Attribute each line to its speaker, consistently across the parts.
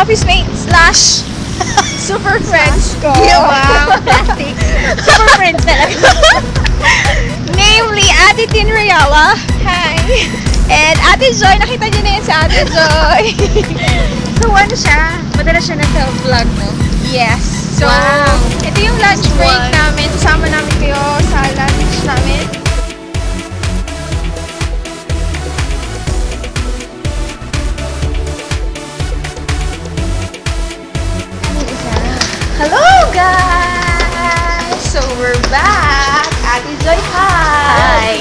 Speaker 1: office mate slash super friends ko.
Speaker 2: Wow, plastic. Super friends talaga.
Speaker 1: Namely, Ate Tin Rayala. Hi. And Ate Joy. Nakita niyo na yan si Ate Joy.
Speaker 2: So, ano siya? Madalas siya nasa vlog, no?
Speaker 1: Yes. So,
Speaker 2: Wow.
Speaker 1: ito yung lunch break namin. Sama namin kayo sa lunch namin. Hello guys! So we're back! Ate Joy, hi!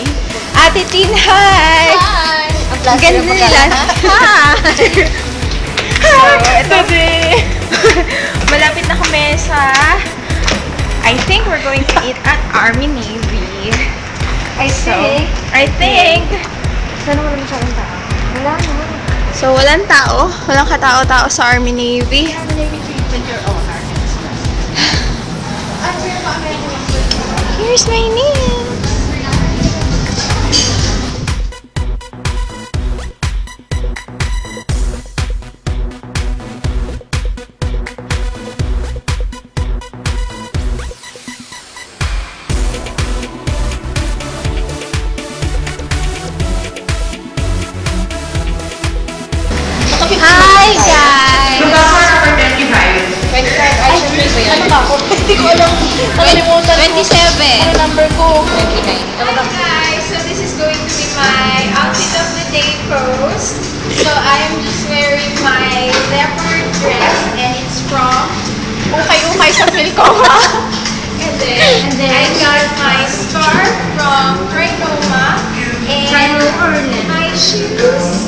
Speaker 1: Ate Tin, hi!
Speaker 2: Hi!
Speaker 1: Ang ganda nila. Hi! So, ito din. Malapit na kami sa... I think we're going to eat at Army Navy. I think.
Speaker 2: Sana wala masyadong tao? Wala mo.
Speaker 1: So, walang tao. Walang katao-tao sa Army Navy. Here's my name. Hi guys!
Speaker 3: Number 25.
Speaker 1: 25. Ay, syempre ba yan?
Speaker 2: Ano ba ako? Hindi ko alam. Nakalimutan ko.
Speaker 1: 27.
Speaker 2: Ano number ko?
Speaker 1: 29. Hi guys! So this is going to be my outfit of the day post. So I am just wearing my leopard dress and it's from Ukay-Ukay sa Philcoma. and then I got my scarf from Trinoma and my shoes.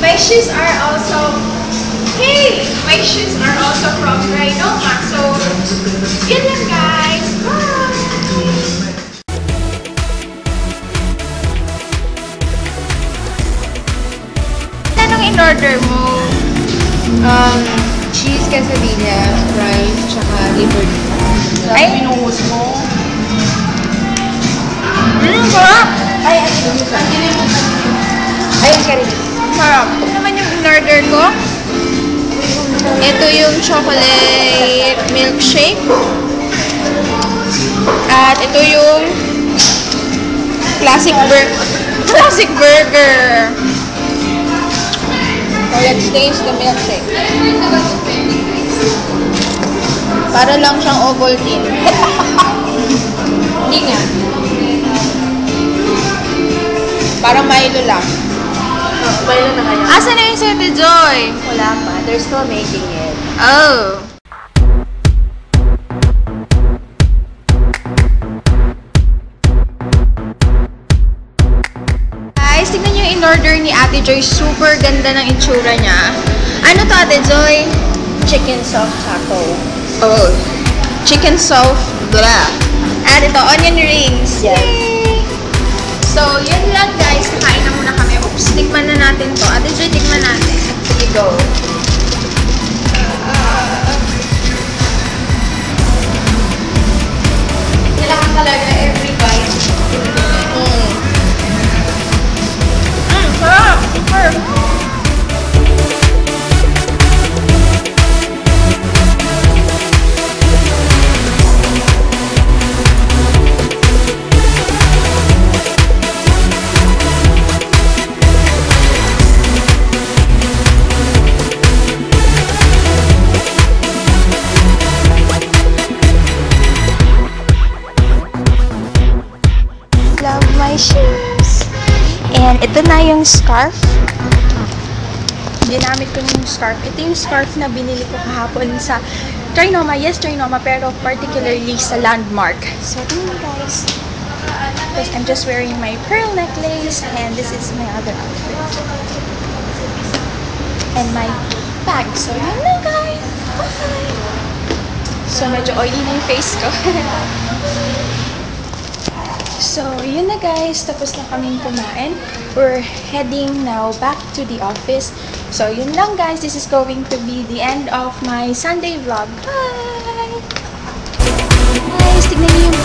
Speaker 1: My shoes are also from Trinoma. So yun lang guys. Bye! Anong in-order mo?
Speaker 2: Cheese, quesadillas, rice, tsaka liberty.
Speaker 1: Ay,
Speaker 2: pinuhos mo.
Speaker 1: Sarap!
Speaker 2: Ay, ang giling mo. Ayun ka rin.
Speaker 1: Sarap. Ito naman yung in-order ko. Ito yung chocolate milkshake. At ito yung classic burger. So let's taste the milkshake. Para lang siyang Ovaltine. Hindi nga. Para Milo lang.
Speaker 2: Milo na kayo.
Speaker 1: Asan na yung si Ate Joy?
Speaker 2: Wala pa. They're still making it.
Speaker 1: Oh. Guys, tignan nyo yung in-order ni Ate Joy. Super ganda ng itsura niya. Ano to, Ate Joy?
Speaker 2: Chicken soft taco.
Speaker 1: Oh. Chicken soft. Blah. At ito, onion rings.
Speaker 2: Yes.
Speaker 1: Yay! So, yun lang guys. Kakain na muna kami. Oops, tikman na natin to. Ate Joy, tikman natin.
Speaker 2: Sige, go.
Speaker 1: Kailangan talaga every bite. Sarap! Super! Love my shoes! And ito na yung scarf. Ginamit ko yung scarf. Ito yung scarf na binili ko kahapon sa Trinoma. Yes, Trinoma, pero particularly sa Landmark. So, tingnan guys. Because I'm just wearing my pearl necklace and this is my other outfit. And my bag. So, yun na guys. Bye! So, medyo oily na yung face ko. So, yun na guys. Tapos na kaming kumain. We're heading now back to the office. So, yun lang guys. This is going to be the end of my Sunday vlog. Bye! Guys, tignan niyo yung